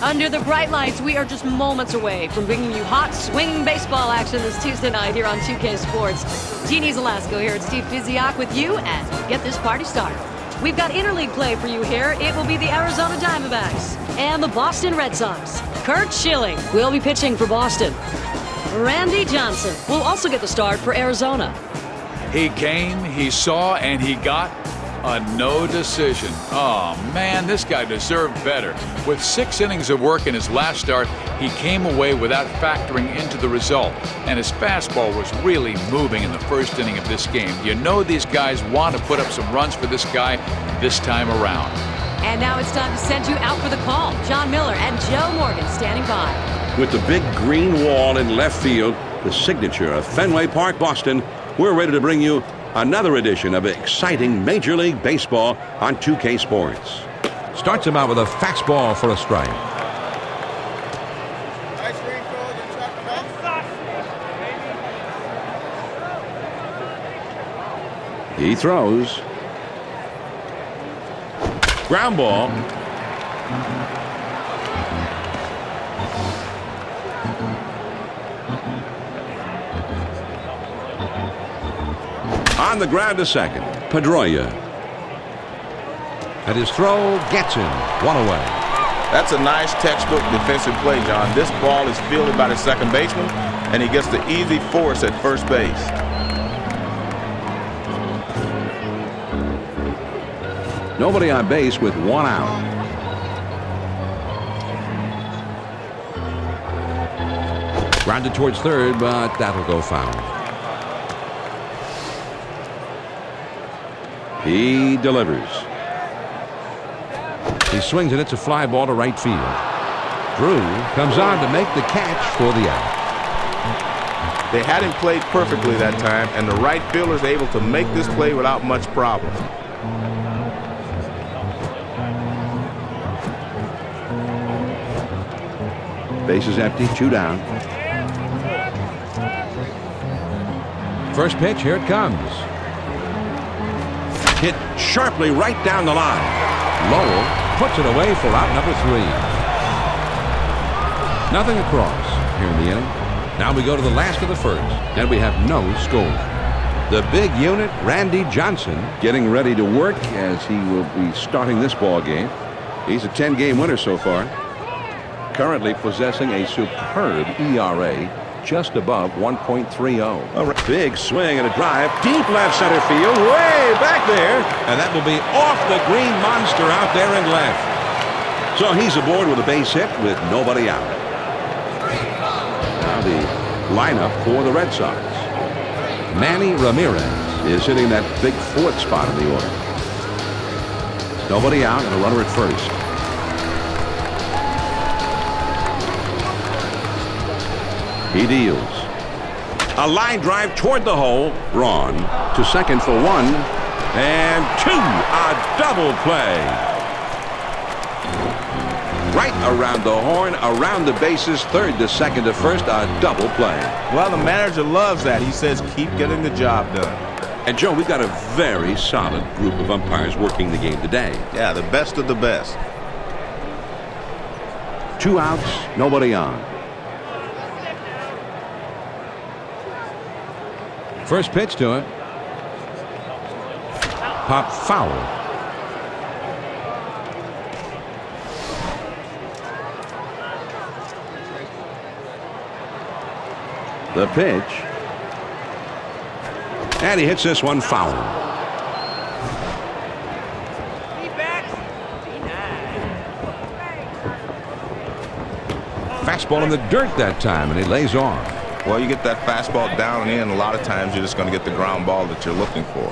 Under the bright lights, we are just moments away from bringing you hot, swinging baseball action this Tuesday night here on 2K Sports. Jeannie Zelasco here at Steve Physiak with you as we get this party started. We've got interleague play for you here. It will be the Arizona Diamondbacks and the Boston Red Sox. Kurt Schilling will be pitching for Boston. Randy Johnson will also get the start for Arizona. He came, he saw, and he got a no decision. Oh, man, this guy deserved better. With 6 innings of work in his last start, he came away without factoring into the result. And his fastball was really moving in the first inning of this game. You know these guys want to put up some runs for this guy this time around. And now it's time to send you out for the call. John Miller and Joe Morgan standing by. With the big green wall in left field, the signature of Fenway Park, Boston, we're ready to bring you another edition of exciting Major League Baseball on 2K Sports. Starts him out with a fastball for a strike. He throws. Ground ball. On the ground to second, Pedroia. And his throw gets him. 1 away. That's a nice textbook defensive play, John. This ball is fielded by the second baseman, and he gets the easy force at first base. Nobody on base with 1 out. Grounded towards third, but that'll go foul. He delivers. He swings and it's a fly ball to right field. Drew comes on to make the catch for the out. They had him played perfectly that time, and the right fielder is able to make this play without much problem. Base is empty, 2 down. First pitch, here it comes. Hit sharply right down the line. Lowell puts it away for out number 3. Nothing across here in the inning. Now we go to the last of the first, and we have no score. The big unit, Randy Johnson, getting ready to work as he will be starting this ball game. He's a 10-game winner so far. Currently possessing a superb ERA, just above 1.30. A big swing and a drive, deep left center field, way back there. And that will be off the green monster out there in left. So he's aboard with a base hit with nobody out. Now the lineup for the Red Sox. Manny Ramirez is hitting that big 4th spot in the order. Nobody out and a runner at first. He deals. A line drive toward the hole. Braun to second for 1 and 2. A double play. Right around the horn, around the bases, third to second to first, a double play. Well, the manager loves that. He says keep getting the job done. And Joe, we've got a very solid group of umpires working the game today. Yeah, the best of the best. 2 outs, nobody on. First pitch to him. Pop foul. The pitch. And he hits this one foul. Fastball in the dirt that time, and he lays off. Well, you get that fastball down and in, a lot of times you're just going to get the ground ball that you're looking for.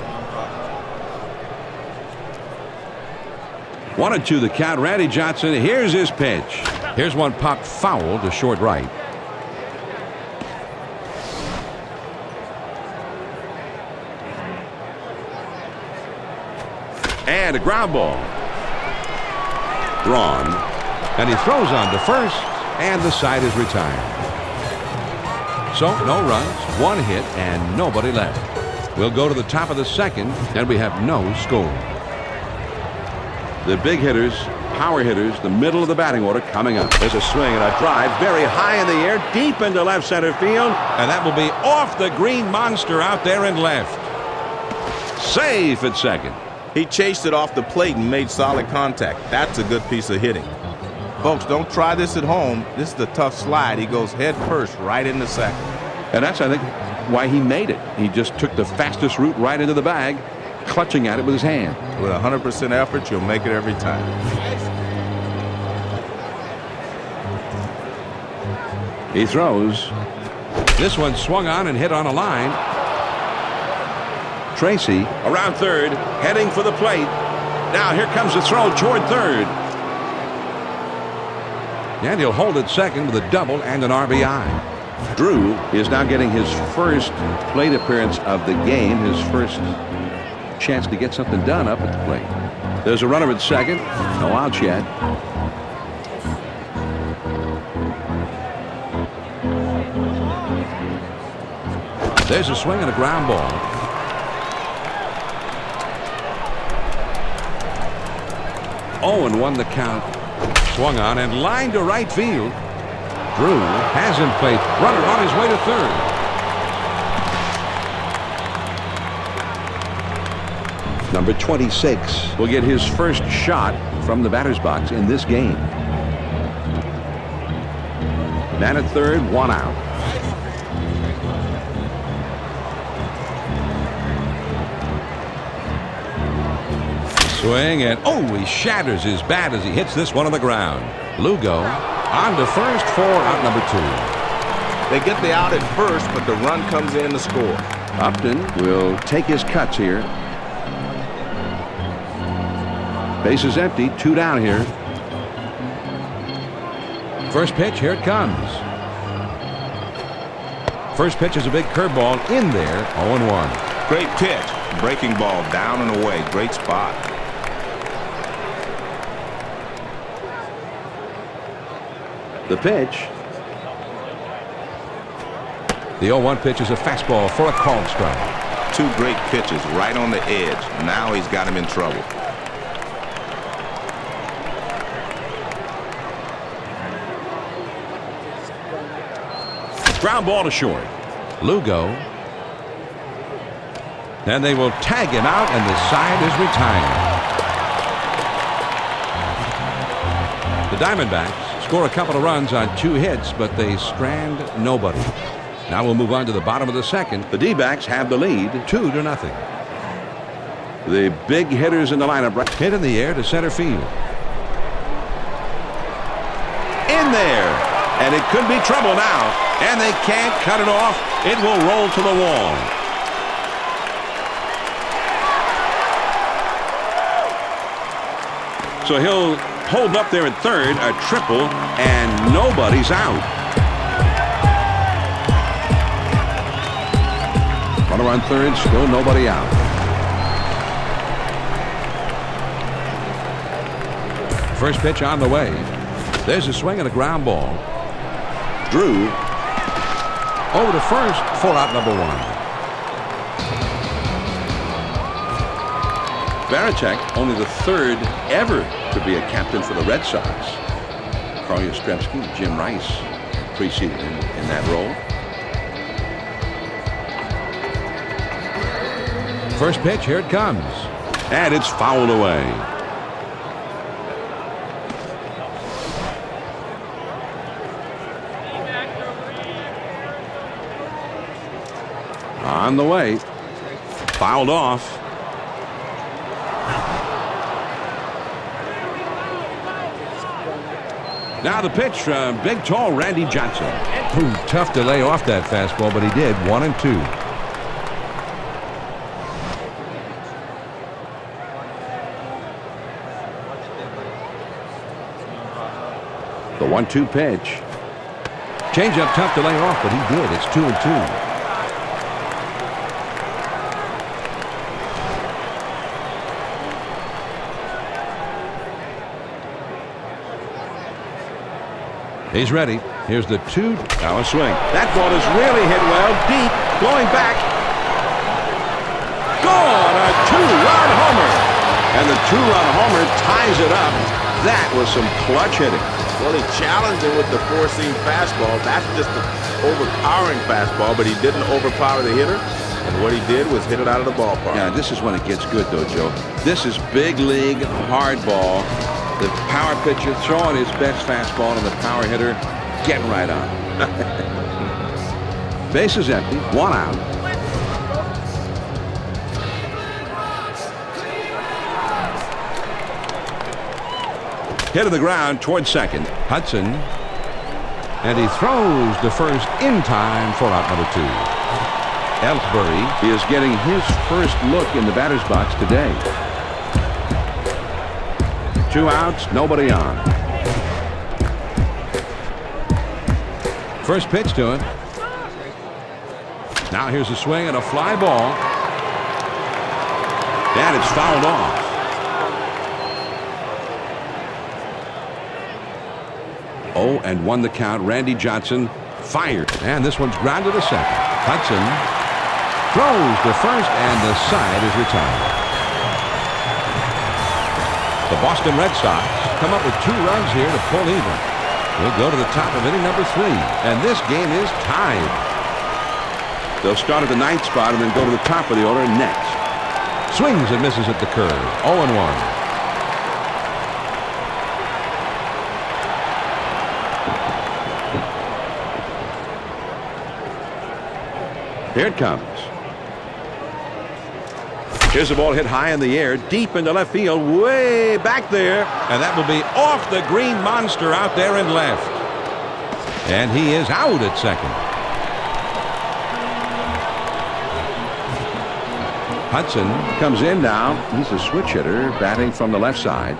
1-2 the count. Randy Johnson, here's his pitch. Here's one popped foul to short right. And a ground ball. Braun. And he throws on to first, and the side is retired. So no runs, 1 hit, and nobody left. We'll go to the top of the second, and we have no score. The big hitters, power hitters, the middle of the batting order coming up. There's a swing and a drive very high in the air, deep into left center field. And that will be off the green monster out there in left. Safe at second. He chased it off the plate and made solid contact. That's a good piece of hitting. Folks, don't try this at home. This is a tough slide. He goes head first right into second. And that's, I think, why he made it. He just took the fastest route right into the bag, clutching at it with his hand. With 100% effort, you'll make it every time. He throws. This one swung on and hit on a line. Tracy around third, heading for the plate. Now here comes the throw toward third. And he'll hold it second with a double and an RBI. Drew is now getting his first plate appearance of the game, his first chance to get something done up at the plate. There's a runner at second. No outs yet. There's a swing and a ground ball. Oh, and 1 the count. Swung on and lined to right field. Drew has him played. Runner on his way to third. Number 26 will get his first shot from the batter's box in this game. Man at third, 1 out. Swing and he shatters his bat as he hits this one on the ground. Lugo on to first for out number 2. They get the out at first, but the run comes in to score. Upton will take his cuts here. Base is empty, 2 down here. First pitch, here it comes. First pitch is a big curveball in there, 0-1. Great pitch. Breaking ball down and away. Great spot. The pitch. The 0-1 pitch is a fastball for a called strike. 2 great pitches right on the edge. Now he's got him in trouble. Ground ball to short. Lugo. And they will tag him out, and the side is retired. The Diamondbacks score a couple of runs on 2 hits, but they strand nobody. Now we'll move on to the bottom of the second. The D-backs have the lead, 2-0. The big hitters in the lineup. Hit in the air to center field. In there. And it could be trouble now. And they can't cut it off. It will roll to the wall. So he'll hold up there at third, a triple, and nobody's out. Runner on third, still nobody out. First pitch on the way. There's a swing and a ground ball. Drew over to first for out number 1. Varitek, only the 3rd ever to be a captain for the Red Sox. Carl Yastrzemski, Jim Rice preceded him in that role. First pitch, here it comes. And it's fouled away. On the way. Fouled off. Now the pitch from big, tall Randy Johnson. Ooh, tough to lay off that fastball, but he did. 1-2. The 1-2 pitch. Changeup tough to lay off, but he did. It's 2-2. He's ready. Here's the 2. Now a swing. That ball is really hit well, deep, blowing back. Gone! A 2-run homer. And the 2-run homer ties it up. that was some clutch hitting. Well, he challenged him with the four-seam fastball. That's just an overpowering fastball, but he didn't overpower the hitter. And what he did was hit it out of the ballpark. Yeah, this is when it gets good, though, Joe. This is big league hard ball. The power pitcher throwing his best fastball, and the power hitter getting right on. Base is empty. 1 out. Hit to the ground towards second. Hudson. And he throws to first in time for out number 2. Ellsbury is getting his first look in the batter's box today. 2 outs, nobody on. First pitch to it. Now here's a swing and a fly ball. And it's fouled off. Oh, and 1 the count. Randy Johnson fired. And this one's grounded to second. Hudson throws to first, and the side is retired. The Boston Red Sox come up with 2 runs here to pull even. We'll go to the top of inning number 3, and this game is tied. They'll start at the 9th spot and then go to the top of the order next. Swings and misses at the curve. 0-1. Here it comes. Here's the ball hit high in the air, deep into left field, way back there. And that will be off the green monster out there in left. And he is out at second. Hudson comes in now. He's a switch hitter batting from the left side.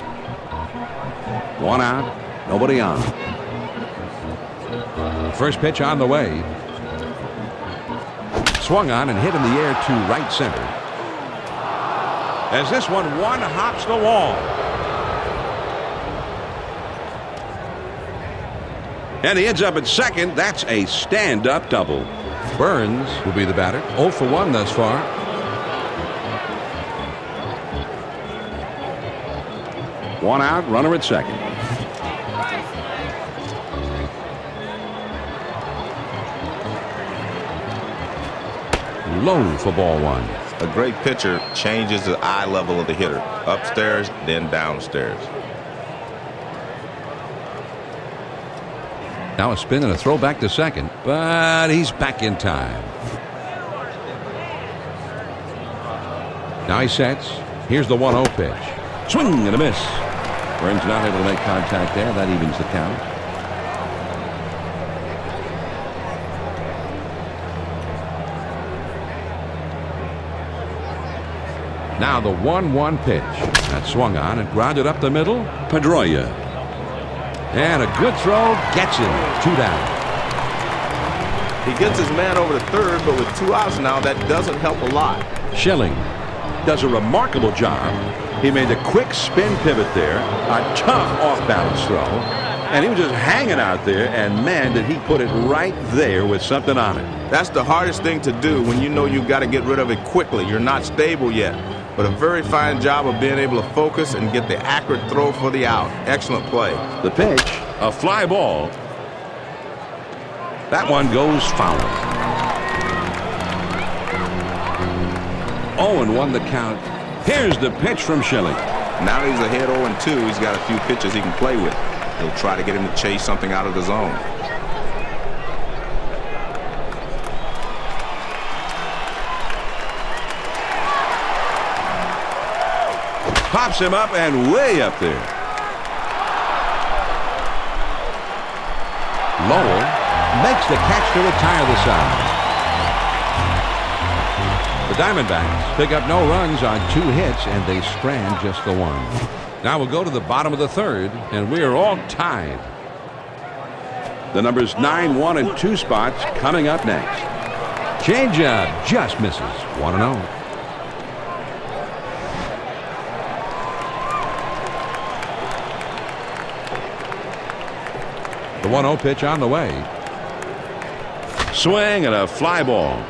1 out, nobody on. First pitch on the way. Swung on and hit in the air to right center. As this one hops the wall. And he ends up at second. That's a stand-up double. Burns will be the batter. 0 for 1 thus far. One out, runner at second. Low for ball 1. A great pitcher changes the eye level of the hitter. Upstairs, then downstairs. Now a spin and a throw back to second, but he's back in time. Now he sets. Here's the 1-0 pitch. Swing and a miss. Burns not able to make contact there. That evens the count. Now the 1-1 pitch. That swung on and grounded up the middle. Pedroia. And a good throw gets him. 2 down. He gets his man over to third, but with 2 outs now, that doesn't help a lot. Schilling does a remarkable job. He made a quick spin pivot there, a tough off-balance throw, and he was just hanging out there, and man, did he put it right there with something on it. That's the hardest thing to do when you know you've got to get rid of it quickly. You're not stable yet, but a very fine job of being able to focus and get the accurate throw for the out. Excellent play. The pitch, a fly ball. That one goes foul. 0-1 the count. Here's the pitch from Schilling. Now he's ahead 0-2. He's got a few pitches he can play with. He'll try to get him to chase something out of the zone. Pops him up and way up there. Lowell makes the catch to retire the side. The Diamondbacks pick up no runs on 2 hits, and they strand just the 1. Now we'll go to the bottom of the 3rd, and we are all tied. The numbers 9, 1, and 2 spots coming up next. Changeup just misses. 1-0. The 1-0 pitch on the way. Swing and a fly ball.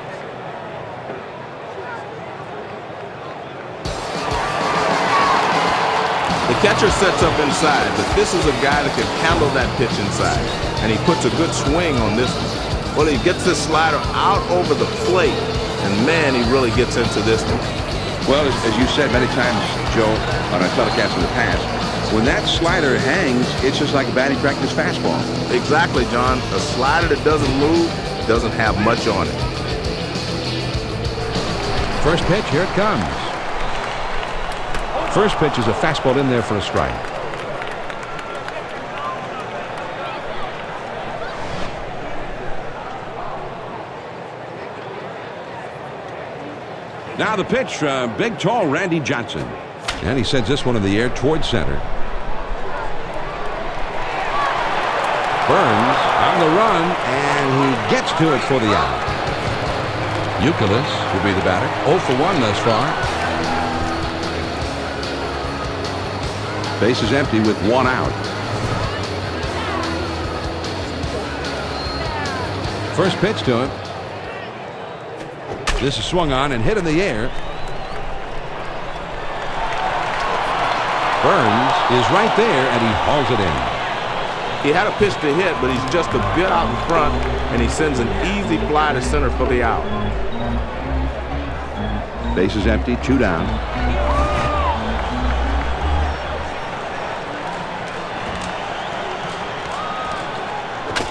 The catcher sets up inside, but this is a guy that can handle that pitch inside. And he puts a good swing on this one. Well, he gets this slider out over the plate, and man, he really gets into this one. Well, as you said many times, Joe, on our telecast in the past, when that slider hangs, it's just like a batting practice fastball. Exactly, John. A slider that doesn't move doesn't have much on it. First pitch, here it comes. First pitch is a fastball in there for a strike. Now the pitch, big, tall Randy Johnson. And he sends this one in the air towards center. Burns on the run, and he gets to it for the out. Youkilis will be the batter. 0 for 1 thus far. Base is empty with 1 out. First pitch to him. This is swung on and hit in the air. Burns is right there, and he hauls it in. He had a pitch to hit, but he's just a bit out in front, and he sends an easy fly to center for the out. Base is empty, 2 down.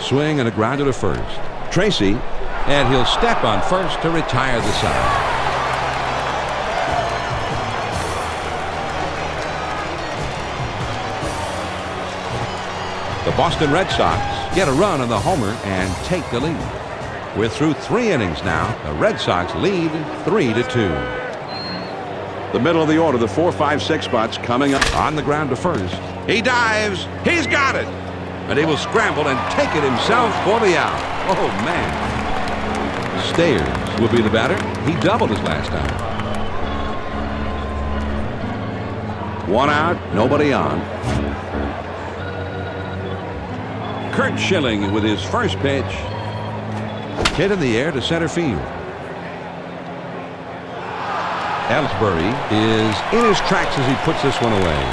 Swing and a grounder to first. Tracy, and he'll step on first to retire the side. The Boston Red Sox get a run on the homer and take the lead. We're through 3 innings now. The Red Sox lead 3-2. The middle of the order, the 4, 5, 6 spots coming up. On the ground to first. He dives. He's got it. And he will scramble and take it himself for the out. Oh, man. Stayers will be the batter. He doubled his last time. 1 out, nobody on. Kurt Schilling with his first pitch. Hit in the air to center field. Ellsbury is in his tracks as he puts this one away.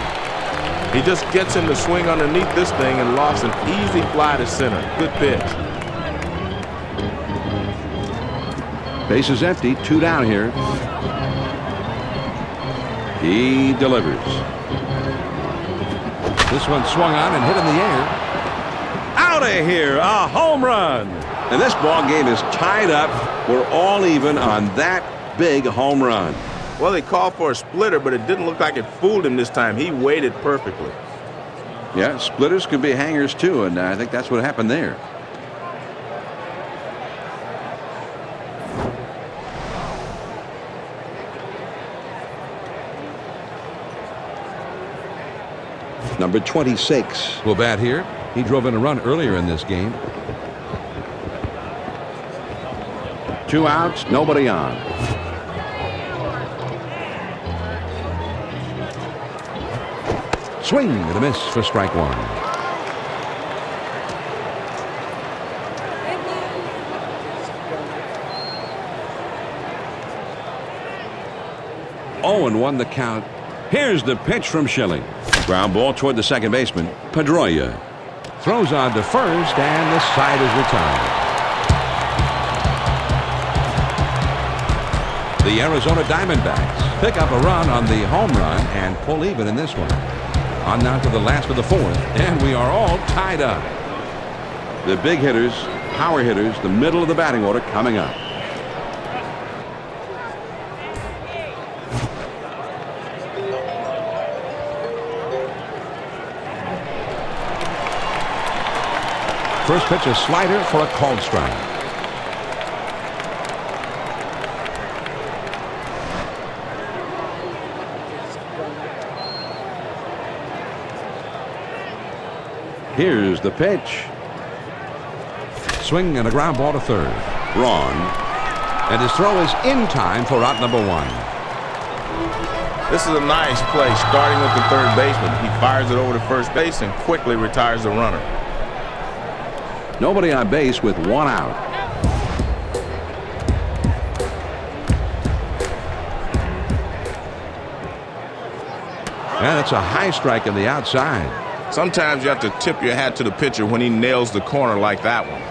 He just gets him to swing underneath this thing and lofts an easy fly to center. Good pitch. Base is empty, 2 down here. He delivers. This one swung on and hit in the air. Out of here, a home run. And this ball game is tied up. We're all even on that big home run. Well, they called for a splitter, but it didn't look like it fooled him this time. He waited perfectly. Yeah, splitters could be hangers too, and I think that's what happened there. Number 26 will bat here. He drove in a run earlier in this game. 2 outs, nobody on. Swing and a miss for strike 1. Oh, and 1 the count. Here's the pitch from Schilling. Ground ball toward the second baseman, Pedroia. Throws on to first, and the side is retired. The Arizona Diamondbacks pick up a run on the home run and pull even in this one. On now to the last of the 4th, and we are all tied up. The big hitters, power hitters, the middle of the batting order coming up. First pitch, a slider for a called strike. Here's the pitch. Swing and a ground ball to third. Wrong. And his throw is in time for out number 1. This is a nice play starting with the third baseman. He fires it over to first base and quickly retires the runner. Nobody on base with 1 out. And that's a high strike on the outside. Sometimes you have to tip your hat to the pitcher when he nails the corner like that one.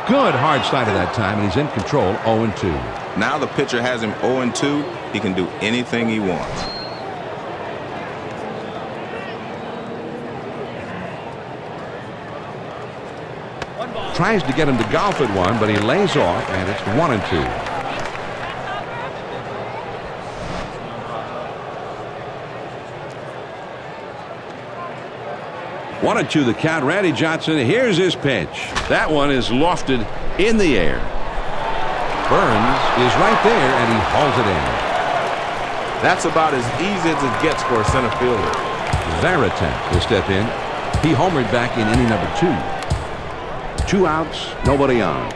Good hard slider that time, and he's in control, 0-2. Now the pitcher has him 0-2. He can do anything he wants. Tries to get him to golf at one, but he lays off, and it's 1-2. One and two the count. Randy Johnson, here's his pitch. That one is lofted in the air. Burns is right there, and he hauls it in. That's about as easy as it gets for a center fielder. Varitek will step in. He homered back in inning number 2. 2 outs, nobody on.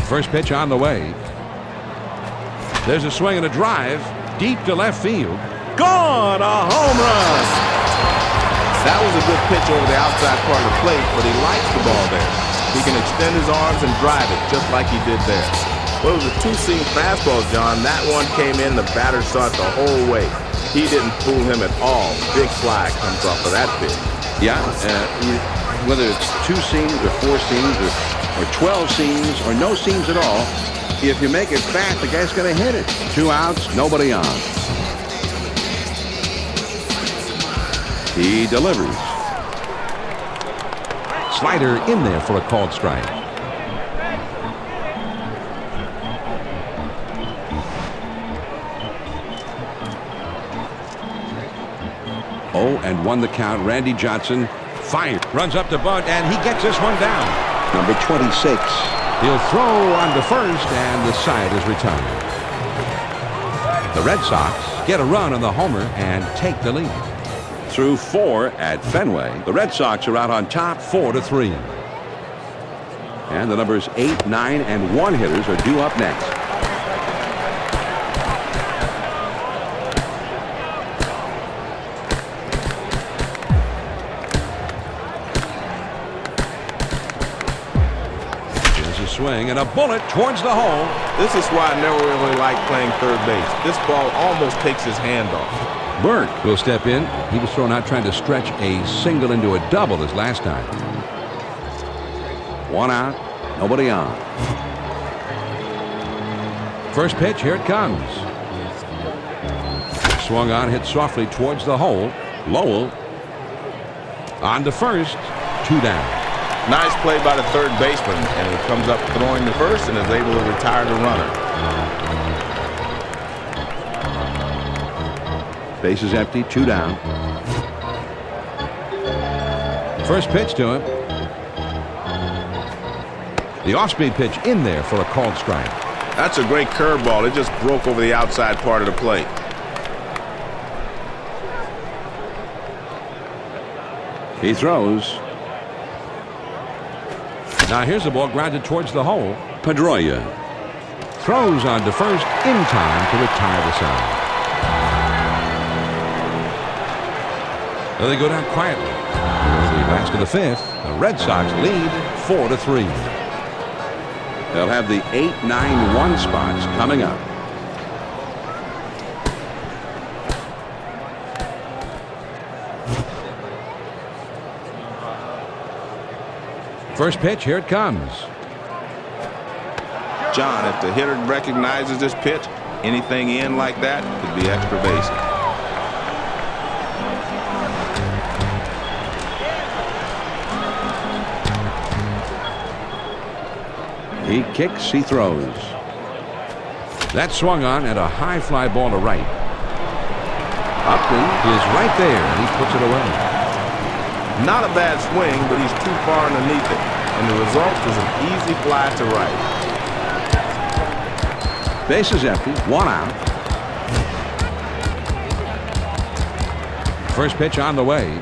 First pitch on the way. There's a swing and a drive deep to left field. Gone! A home run! That was a good pitch over the outside part of the plate, but he likes the ball there. He can extend his arms and drive it just like he did there. Well, it was a two-seam fastball, John. That one came in, the batter saw it the whole way. He didn't fool him at all. Big fly comes off of that pitch. Yeah, whether it's 2 seams or 4 seams or 12 seams or no seams at all, if you make it fast, the guy's going to hit it. 2 outs, nobody on. He delivers. Slider in there for a called strike. Oh, and 1 the count. Randy Johnson fired. Runs up to bunt, and he gets this one down. Number 26. He'll throw on to first, and the side is retired. The Red Sox get a run on the homer and take the lead. Through 4 at Fenway, the Red Sox are out on top 4-3. And the numbers 8, 9, and 1 hitters are due up next. There's a swing and a bullet towards the hole. This is why I never really liked playing third base. This ball almost takes his hand off. Burke will step in. He was thrown out trying to stretch a single into a double this last time. 1 out, nobody on. First pitch, here it comes. Swung on, hit softly towards the hole. Lowell on to first, 2 down. Nice play by the third baseman, and he comes up throwing to first and is able to retire the runner. Base is empty, 2 down. First pitch to him. The off-speed pitch in there for a called strike. That's a great curveball. It just broke over the outside part of the plate. He throws. Now here's the ball grounded towards the hole. Pedroia Throws on to first in time to retire the side. Well, they go down quietly. The last of the 5th, the Red Sox lead 4-3. They'll have the 8, 9, 1 spots coming up. First pitch, here it comes. John, if the hitter recognizes this pitch, anything in like that could be extra bases. He kicks, he throws. That swung on at a high fly ball to right. Upton Is right there, and he puts it away. Not a bad swing, but he's too far underneath it. And the result is an easy fly to right. Base is empty, 1 out. First pitch on the way.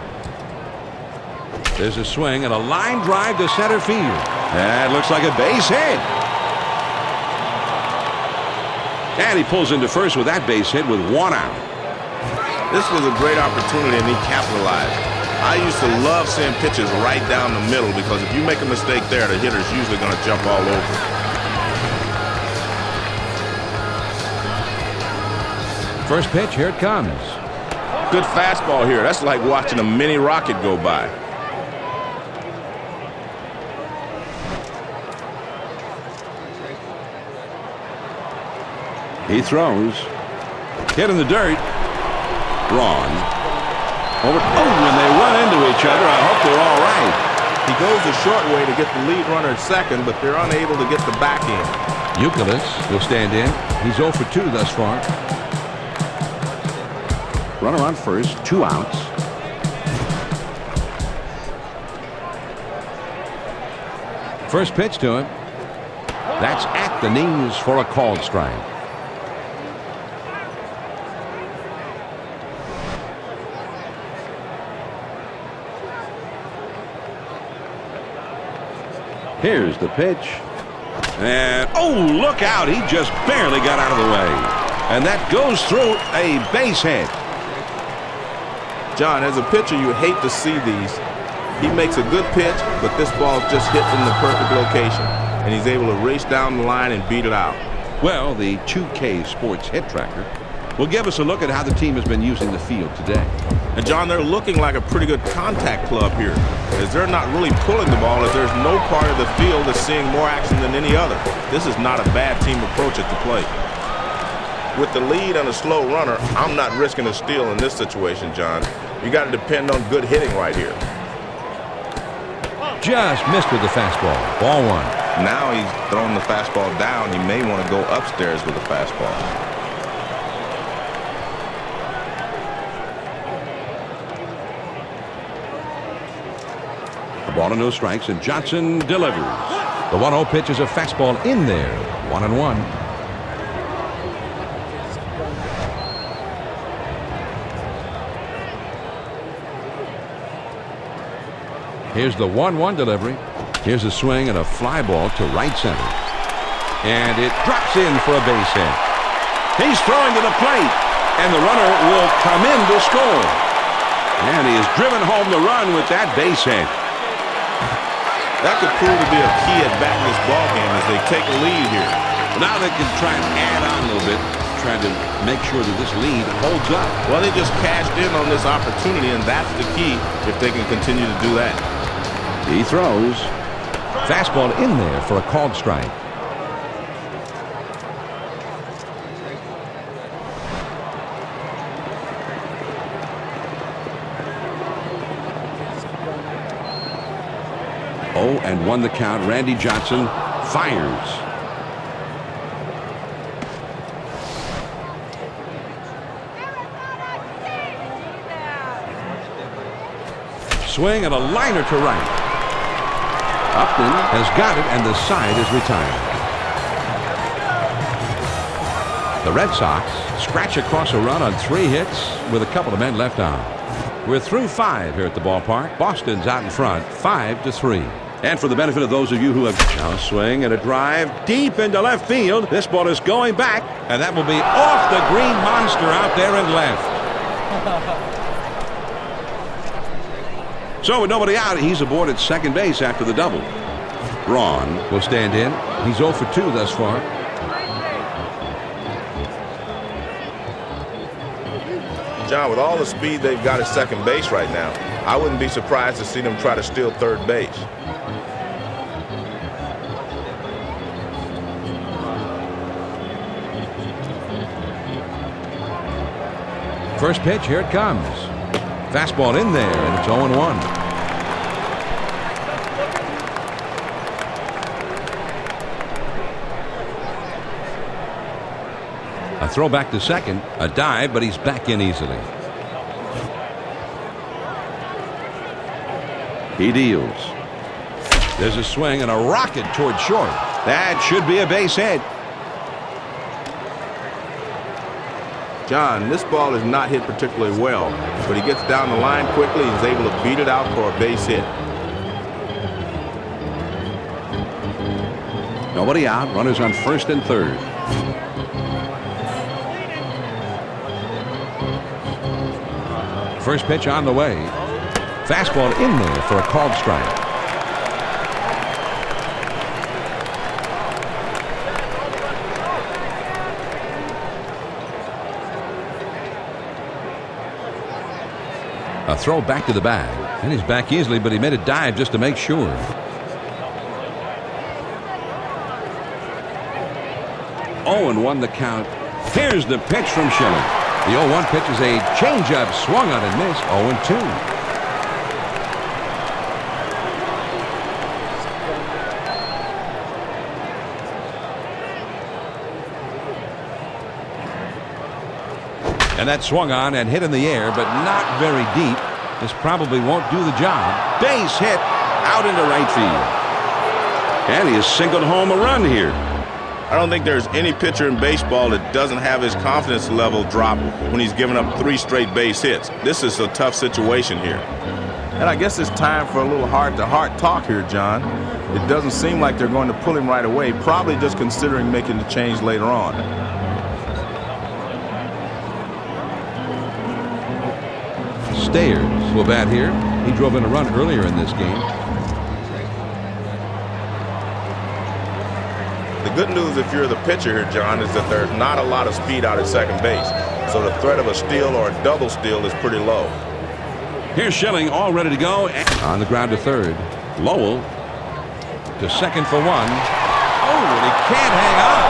There's a swing and a line drive to center field. That looks like a base hit. And he pulls into first with that base hit with 1 out. This was a great opportunity, and he capitalized. I used to love seeing pitches right down the middle because if you make a mistake there, the hitter's usually going to jump all over. First pitch, here it comes. Good fastball here. That's like watching a mini rocket go by. He throws. Hit in the dirt. Drawn. Over. Oh, and they run into each other. I hope they're all right. He goes the short way to get the lead runner at second, but they're unable to get the back in. Euclid will stand in. He's 0 for 2 thus far. Runner on first, 2 outs. First pitch to him. That's at the knees for a called strike. Here's the pitch. And, oh, look out. He just barely got out of the way. And that goes through a base hit. John, as a pitcher, you hate to see these. He makes a good pitch, but this ball just hit in the perfect location. And he's able to race down the line and beat it out. Well, the 2K Sports Hit Tracker will give us a look at how the team has been using the field today. And, John, they're looking like a pretty good contact club here, as they're not really pulling the ball, as there's no part of the field that's seeing more action than any other. This is not a bad team approach at the plate. With the lead and a slow runner, I'm not risking a steal in this situation, John. You got to depend on good hitting right here. Just missed with the fastball. Ball 1. Now he's throwing the fastball down. He may want to go upstairs with the fastball. Ball and no strikes, and Johnson delivers. The 1-0 pitch is a fastball in there. 1-1. Here's the 1-1 delivery. Here's a swing and a fly ball to right center. And it drops in for a base hit. He's throwing to the plate, and the runner will come in to score. And he has driven home the run with that base hit. That could prove to be a key at bat in this ballgame as they take a lead here. Now they can try and add on a little bit, trying to make sure that this lead holds up. Well, they just cashed in on this opportunity, and that's the key if they can continue to do that. He throws. Fastball in there for a called strike. Oh, and 1 the count. Randy Johnson fires. Swing and a liner to right. Upton has got it, and the side is retired. The Red Sox scratch across a run on 3 hits with a couple of men left on. We're through 5 here at the ballpark. Boston's out in front, 5-3. And for the benefit of those of you who have now swing and a drive deep into left field, this ball is going back, And that will be off the green monster out there in left. So with nobody out, he's aboard at second base after the double. Braun Will stand in. He's 0 for 2 thus far. John, with all the speed they've got at second base right now, I wouldn't be surprised to see them try to steal third base. First pitch, here it comes. Fastball in there, and it's 0-1. A throw back to second, a dive, but he's back in easily. He deals. There's a swing and a rocket toward short. That should be a base hit. John, this ball is not hit particularly well, but he gets down the line quickly and is able to beat it out for a base hit. Nobody out. Runners on first and third. First pitch on the way. Fastball in there for a called strike. A throw back to the bag, and he's back easily, but he made a dive just to make sure. Oh, and 1 the count. Here's the pitch from Schilling. The 0-1 pitch is a changeup, swung on and missed. 0-2. And that swung on and hit in the air, but not very deep. This probably won't do the job. Base hit out into right field. And he has singled home a run here. I don't think there's any pitcher in baseball that doesn't have his confidence level drop when he's given up 3 straight base hits. This is a tough situation here. And I guess it's time for a little heart-to-heart talk here, John. It doesn't seem like they're going to pull him right away, probably just considering making the change later on. Stayers will bat here. He drove in a run earlier in this game. The good news if you're the pitcher here, John, is that there's not a lot of speed out at second base. So the threat of a steal or a double steal is pretty low. Here's Schilling all ready to go. On the ground to third. Lowell to second for 1. Oh, and he can't hang on.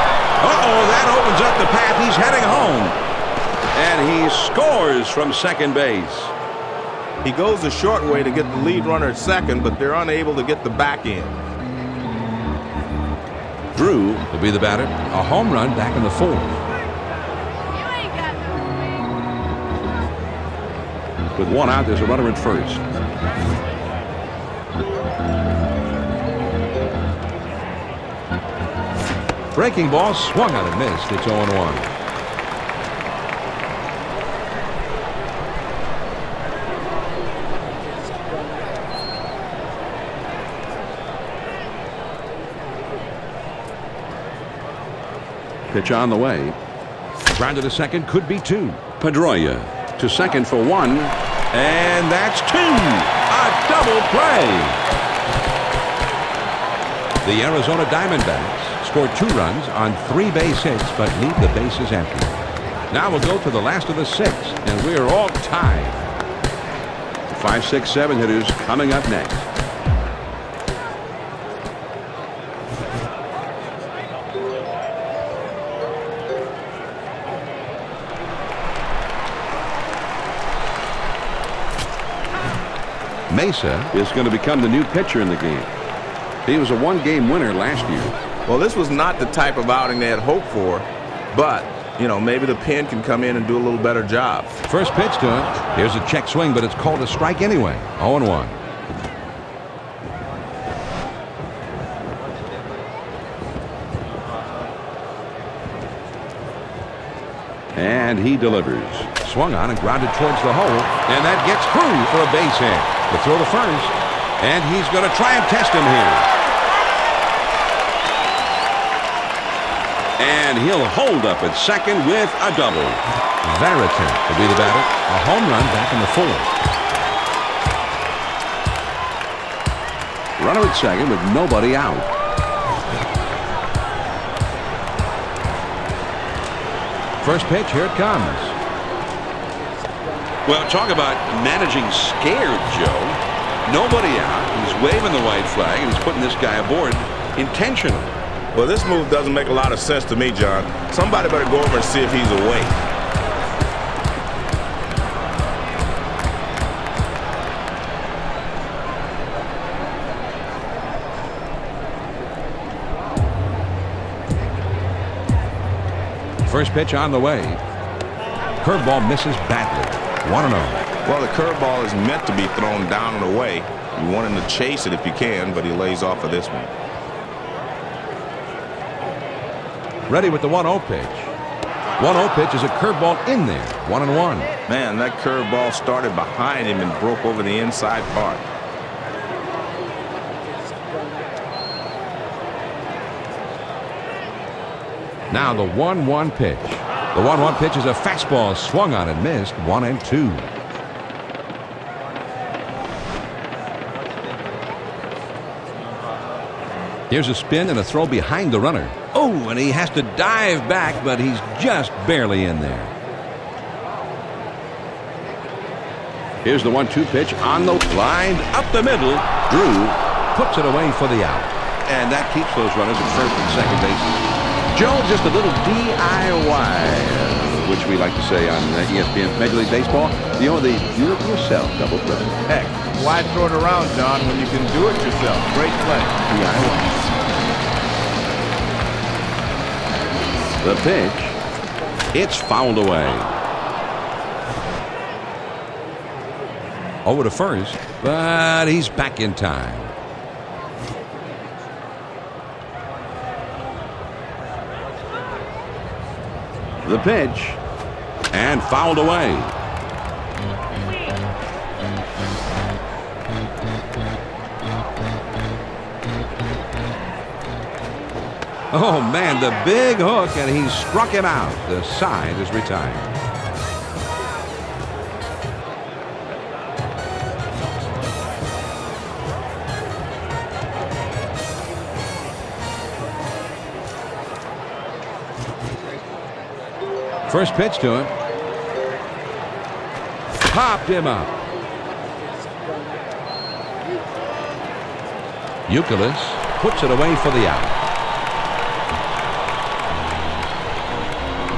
Uh-oh, that opens up the path. He's heading home. And he scores from second base. He goes the short way to get the lead runner at second, but they're unable to get the back end. Drew will be the batter. A home run back in the 4th. With 1 out, there's a runner at first. Breaking ball swung on and missed. It's 0-1. Pitch on the way. Grounded to second, could be 2. Pedroia to second for 1. And that's 2. A double play. The Arizona Diamondbacks scored 2 runs on 3 base hits, but leave the bases empty. Now we'll go to the last of the 6, and we're all tied. 5, 6, 7 hitters coming up next. Mesa is going to become the new pitcher in the game. He was a 1-game winner last year. Well, this was not the type of outing they had hoped for, but, you know, maybe the pen can come in and do a little better job. First pitch to him. Here's a check swing, but it's called a strike anyway. 0-1. And he delivers. Swung on and grounded towards the hole, and that gets through for a base hit. The throw to first, and he's going to try and test him here. And he'll hold up at second with a double. Veritan will be the batter. A home run back in the 4th. Runner at second with nobody out. First pitch, here it comes. Well, talk about managing scared, Joe. Nobody out. He's waving the white flag, and he's putting this guy aboard intentionally. Well, this move doesn't make a lot of sense to me, John. Somebody better go over and see if he's awake. First pitch on the way. Curveball misses badly. 1-0. Well, the curveball is meant to be thrown down and away. You want him to chase it if you can, but he lays off of this one. Ready with the 1-0 pitch. 1-0 pitch is a curveball in there. 1-1. Man, that curveball started behind him and broke over the inside part. Now the 1-1 pitch. The 1-1 pitch is a fastball swung on and missed. 1-2. Here's a spin and a throw behind the runner. Oh, and he has to dive back, but he's just barely in there. Here's the 1-2 pitch on the line up the middle. Drew Puts it away for the out. and that keeps those runners at first and second base. Joe, just a little DIY, which we like to say on ESPN Major League Baseball. You know, the do-it-yourself double play. Heck, why throw it around, John, when you can do it yourself? Great play. DIY. The pitch. It's fouled away. Over to first, but he's back in time. The pitch. And fouled away. Oh, man, the big hook, and he struck him out. The side is retired. First pitch to him. Popped him up. Youkilis puts it away for the out.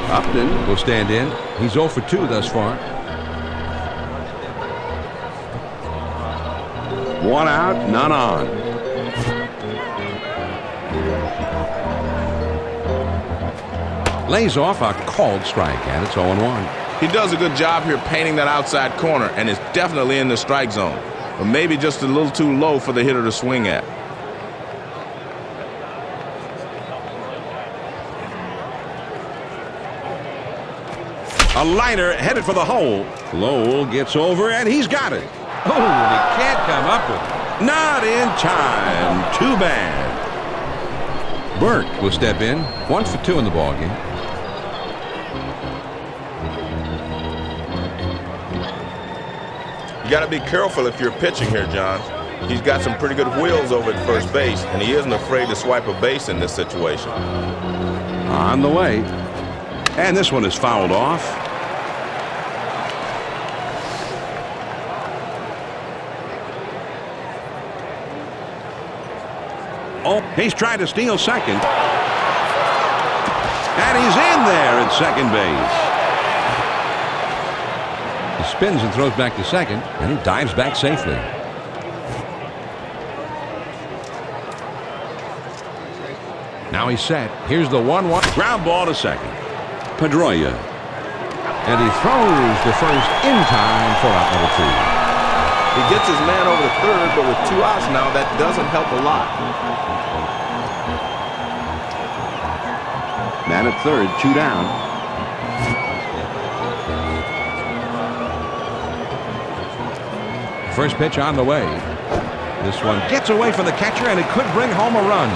Upton Will stand in. He's 0 for 2 thus far. 1 out, none on. Lays off a called strike, and it's 0-1. He does a good job here painting that outside corner, and it's definitely in the strike zone. But maybe just a little too low for the hitter to swing at. A liner headed for the hole. Lowell gets over, and he's got it. Oh, and he can't come up with it. Not in time. Too bad. Burke will step in. 1 for 2 in the ballgame. You got to be careful if you're pitching here, John. He's got some pretty good wheels over at first base, and he isn't afraid to swipe a base in this situation. On the way. And this one is fouled off. Oh, he's trying to steal second. And he's in there at second base. He spins and throws back to second, and he dives back safely. Now he's set. Here's the 1-1. Ground ball to second. Pedroia. And he throws to first in time for out number 2. He gets his man over to third, but with 2 outs now, that doesn't help a lot. Man at third, 2 down. First pitch on the way. This one gets away from the catcher, and it could bring home a run.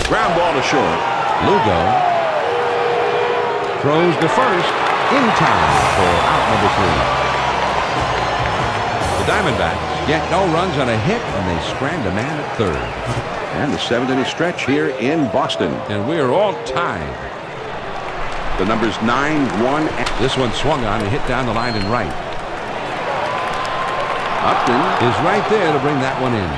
Ground ball to short. Lugo throws to first in time for out number 3. The Diamondbacks get no runs on a hit, and they strand a man at third. And the 7th-inning stretch here in Boston. And we're all tied. The numbers 9, 1, and This one swung on and hit down the line and right. Upton Is right there to bring that one in.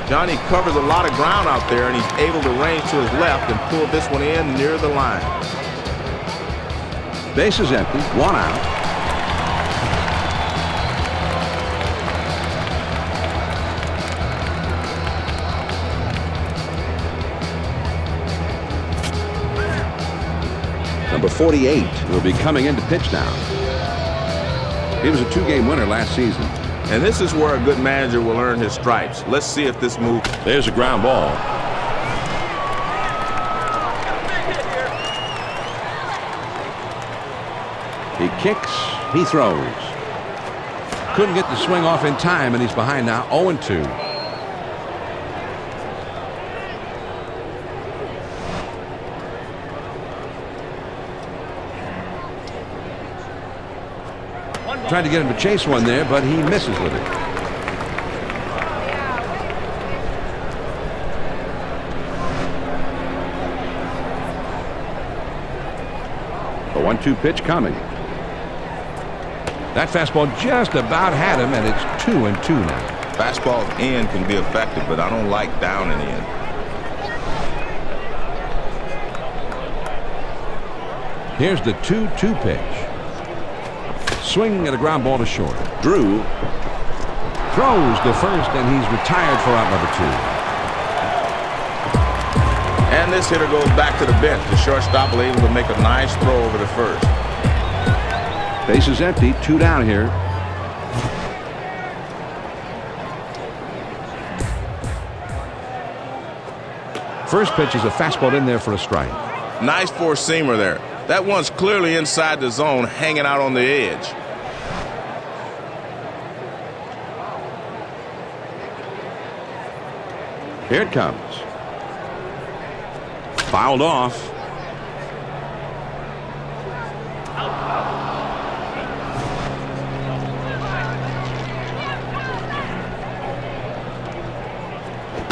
Johnny covers a lot of ground out there, and he's able to range to his left and pull this one in near the line. Base is empty. 1 out. Number 48 will be coming in to pitch now. He was a 2-game winner last season. And this is where a good manager will earn his stripes. Let's see if this move. There's a ground ball. He kicks, he throws. Couldn't get the swing off in time, and he's behind now 0-2. Tried to get him to chase one there, but he misses with it. The 1-2 pitch coming. That fastball just about had him, and it's 2-2 now. Fastballs in can be effective, but I don't like down and in. Here's the 2-2 pitch. Swing and a ground ball to short. Drew Throws to first, and he's retired for out number 2. And this hitter goes back to the bench. The shortstop was able to make a nice throw over to first. Base is empty. 2 down here. First pitch is a fastball in there for a strike. Nice four-seamer there. That one's clearly inside the zone, hanging out on the edge. Here it comes. Fouled off.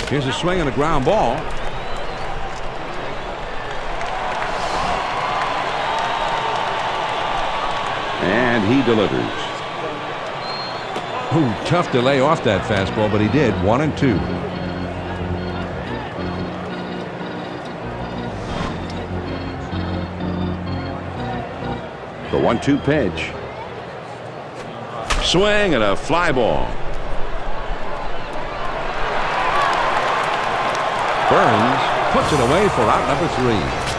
Here's a swing and a ground ball. And he delivers. Ooh, tough to lay off that fastball, but he did. 1-2. The 1-2 pitch. Swing and a fly ball. Burns puts it away for out number 3.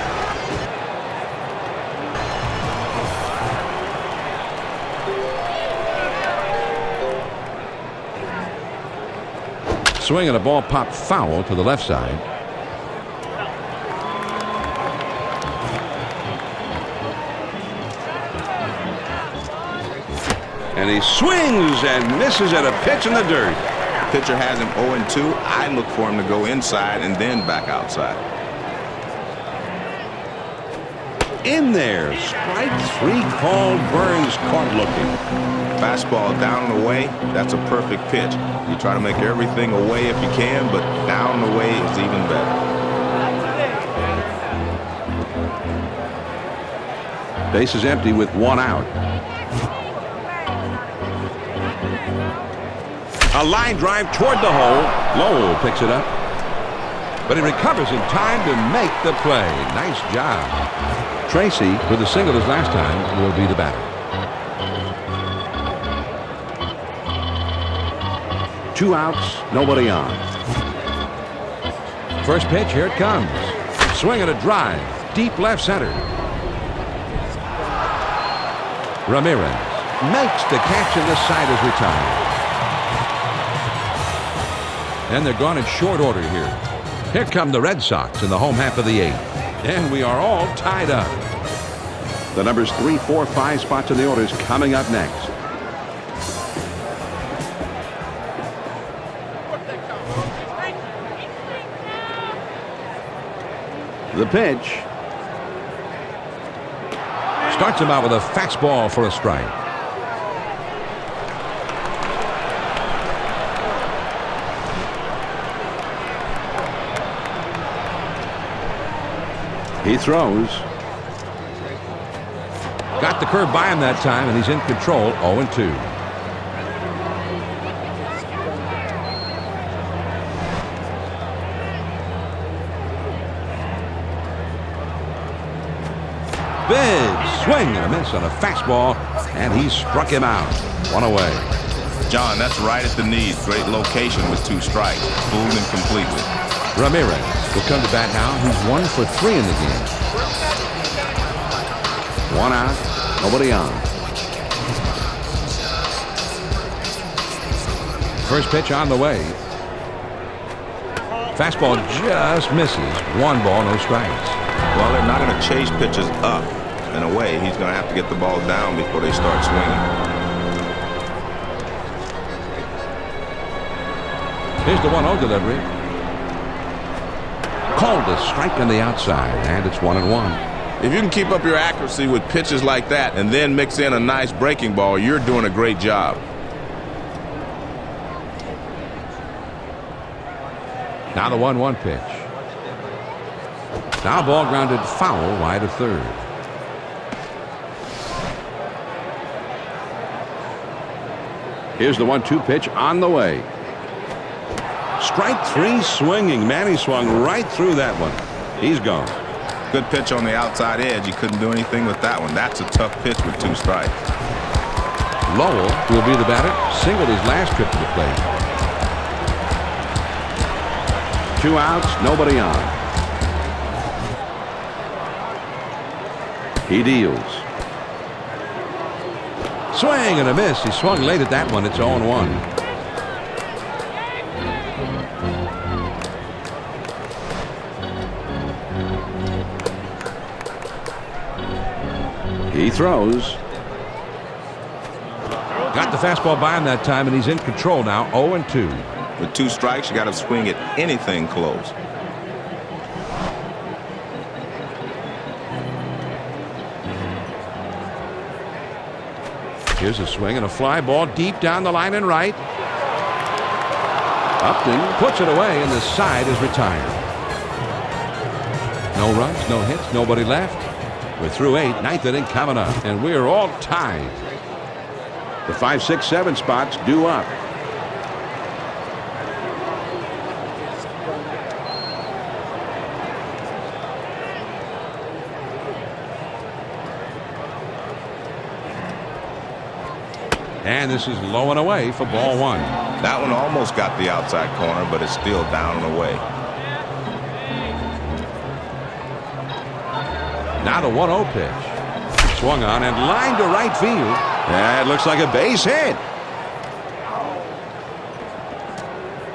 Swing and a ball popped foul to the left side. And he swings and misses at a pitch in the dirt. Pitcher has him 0-2. I look for him to go inside and then back outside. In there. Strike 3 called. Burns caught looking. Fastball down and away, that's a perfect pitch. You try to make everything away if you can, but down and away is even better. Base is empty with 1 out. A line drive toward the hole. Lowell picks it up, but he recovers in time to make the play. Nice job. Tracy, with a single his last time, will be the batter. 2 outs, nobody on. First pitch, here it comes. Swing and a drive, deep left center. Ramirez makes the catch, and this side is retired. And they're gone in short order here. Here come the Red Sox in the home half of the 8th. And we are all tied up. The numbers 3, 4, 5 spots in the orders coming up next. The pitch. Starts him out with a fastball for a strike. He throws. Got the curve by him that time, and he's in control. 0-2. Big swing and a miss on a fastball, and he struck him out. 1 away. John, that's right at the knees. Great location with 2 strikes. Fooled him completely. Ramirez will come to bat now. He's 1 for 3 in the game. 1 out, nobody on. First pitch on the way. Fastball just misses. 1 ball, no strikes. Well, they're not going to chase pitches up and away. He's going to have to get the ball down before they start swinging. Here's the 1-0 delivery. Called a strike on the outside, and it's 1-1. If you can keep up your accuracy with pitches like that and then mix in a nice breaking ball, you're doing a great job. Now the 1-1 pitch. Now ball grounded foul wide of third. Here's the 1-2 pitch on the way. Strike three swinging. Manny swung right through that one. He's gone. Good pitch on the outside edge. He couldn't do anything with that one. That's a tough pitch with 2 strikes. Lowell will be the batter. Singled his last trip to the plate. 2 outs, nobody on. He deals. Swing and a miss. He swung late at that one. It's 0-1. He throws. Got the fastball by him that time, and he's in control now. 0-2. With 2 strikes, you got to swing at anything close. Here's a swing and a fly ball deep down the line and right. Upton Puts it away, and the side is retired. No runs, no hits, nobody left. We're through 8, ninth inning coming up, and we're all tied. The 5, 6, 7 spots due up. And this is low and away for ball 1. That one almost got the outside corner, but it's still down and away. Now the 1-0 pitch. Swung on and lined to right field. That looks like a base hit.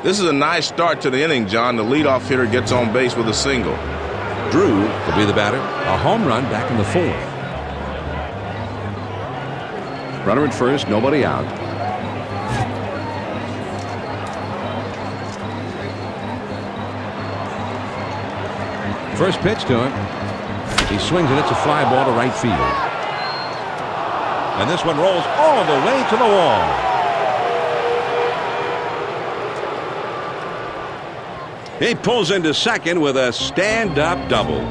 This is a nice start to the inning, John. The leadoff hitter gets on base with a single. Drew will be the batter. A home run back in the 4th. Runner at first, nobody out. First pitch to him. He swings and it's a fly ball to right field. And this one rolls all the way to the wall. He pulls into second with a stand-up double.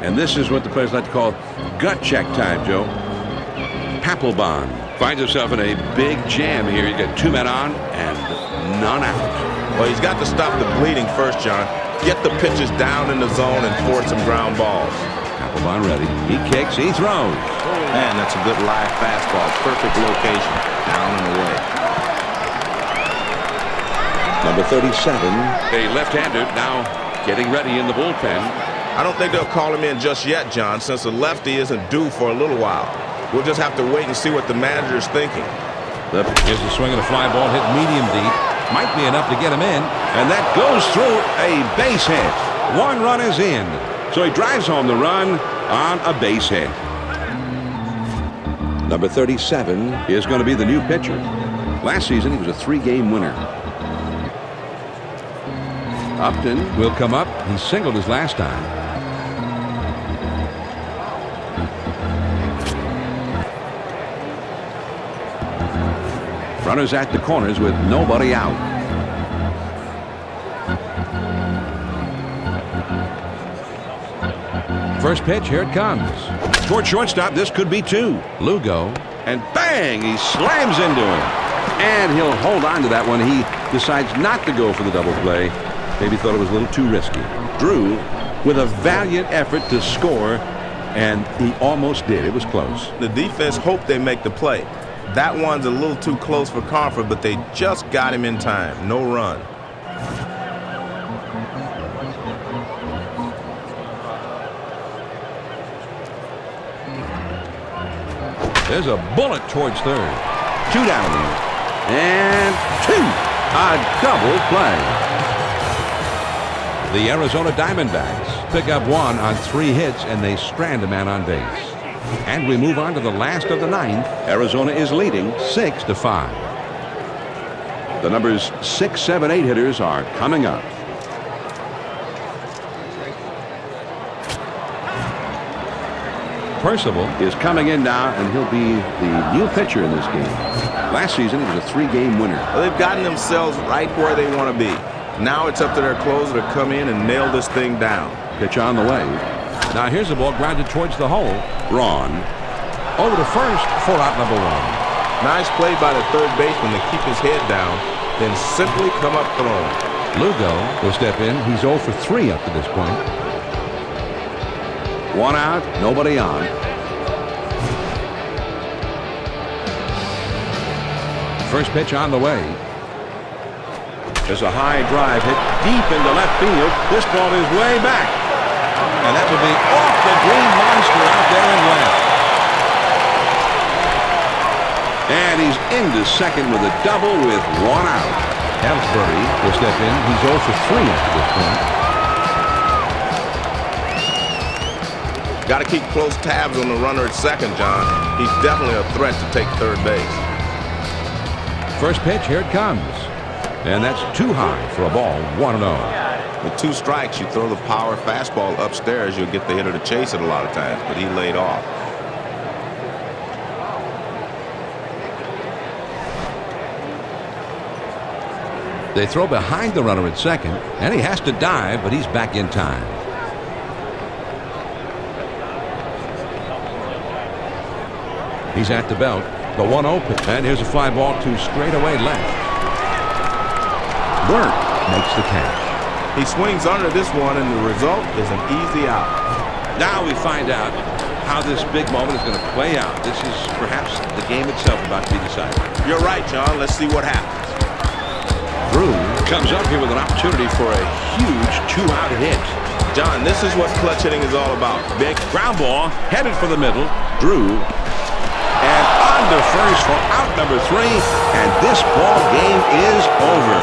And this is what the players like to call gut check time, Joe. Papelbon finds himself in a big jam here. He's got 2 men on and none out. Well, he's got to stop the bleeding first, John. Get the pitches down in the zone and force some ground balls. Papelbon ready. He kicks. He throws. Man, that's a good live fastball. Perfect location. Down and away. Number 37. A left-hander now getting ready in the bullpen. I don't think they'll call him in just yet, John, since the lefty isn't due for a little while. We'll just have to wait and see what the manager's thinking. Here's a swing and a fly ball hit medium deep. Might be enough to get him in. And that goes through a base hit. 1 run is in. So he drives home the run on a base hit. Number 37 is going to be the new pitcher. Last season, he was a 3-game winner. Upton will come up. He singled his last time. Runners at the corners with nobody out. First pitch, here it comes. Toward shortstop, this could be 2. Lugo. And bang, he slams into him. And he'll hold on to that one. He decides not to go for the double play. Maybe thought it was a little too risky. Drew with a valiant effort to score, and he almost did. It was close. The defense hoped they make the play. That one's a little too close for comfort, but they just got him in time. No run. There's a bullet towards third. 2 down. And 2. A double play. The Arizona Diamondbacks pick up 1 on 3 hits, and they strand a man on base. And we move on to the last of the 9th. Arizona is leading 6-5. The numbers 6, 7, 8 hitters are coming up. Percival is coming in now, and he'll be the new pitcher in this game. Last season, he was a 3-game winner. Well, they've gotten themselves right where they want to be. Now it's up to their closer to come in and nail this thing down. Pitch on the way. Now here's the ball grounded towards the hole. Braun over to first for out number 1. Nice play by the third baseman to keep his head down, then simply come up throwing. Lugo will step in. He's 0 for 3 up to this point. 1 out, nobody on. First pitch on the way. There's a high drive hit deep into left field. This ball is way back. And that would be off the green monster out there in left. And he's into second with a double with 1 out. Ellsbury will step in. He's 0 for 3 up to this point. Got to keep close tabs on the runner at second, John. He's definitely a threat to take third base. First pitch, here it comes. And that's too high for a ball, 1-0. With 2 strikes, you throw the power fastball upstairs, you'll get the hitter to chase it a lot of times, but he laid off. They throw behind the runner at second, and he has to dive, but he's back in time. He's at the belt. The 1-0 pitch. And here's a fly ball to straightaway left. Burt makes the catch. He swings under this one, and the result is an easy out. Now we find out how this big moment is going to play out. This is perhaps the game itself about to be decided. You're right, John. Let's see what happens. Drew comes up here with an opportunity for a huge 2-out hit. John, this is what clutch hitting is all about. Big ground ball headed for the middle. Drew and under first for out number 3, and this ball game is over.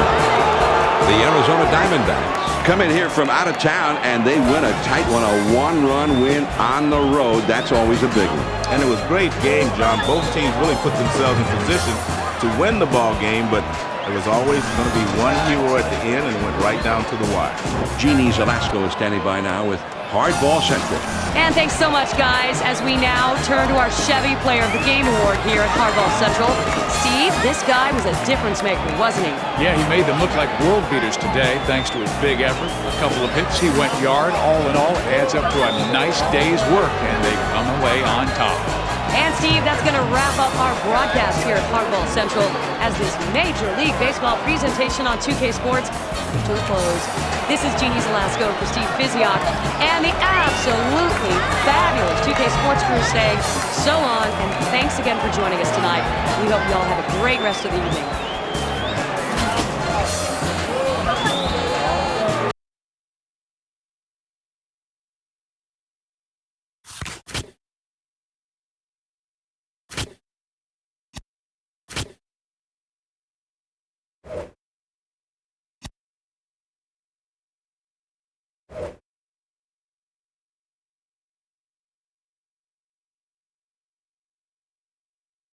The Arizona Diamondbacks come in here from out of town, and they win a tight one, a 1-run win on the road. That's always a big one. And it was a great game, John. Both teams really put themselves in position to win the ball game, but there was always going to be one hero at the end, and it went right down to the wire. Jeannie Zelasco is standing by now with Hardball Central. And thanks so much, guys, as we now turn to our Chevy Player of the Game Award here at Hardball Central. Steve, this guy was a difference maker, wasn't he? Yeah, he made them look like world beaters today, thanks to his big effort. A couple of hits, he went yard. All in all, it adds up to a nice day's work, and they come away on top. And Steve, that's going to wrap up our broadcast here at Hardball Central as this Major League Baseball presentation on 2K Sports comes to a close. This is Jeannie Zelasco for Steve Fiziak and the absolutely fabulous 2K Sports crew saying so long, and thanks again for joining us tonight. We hope you all have a great rest of the evening.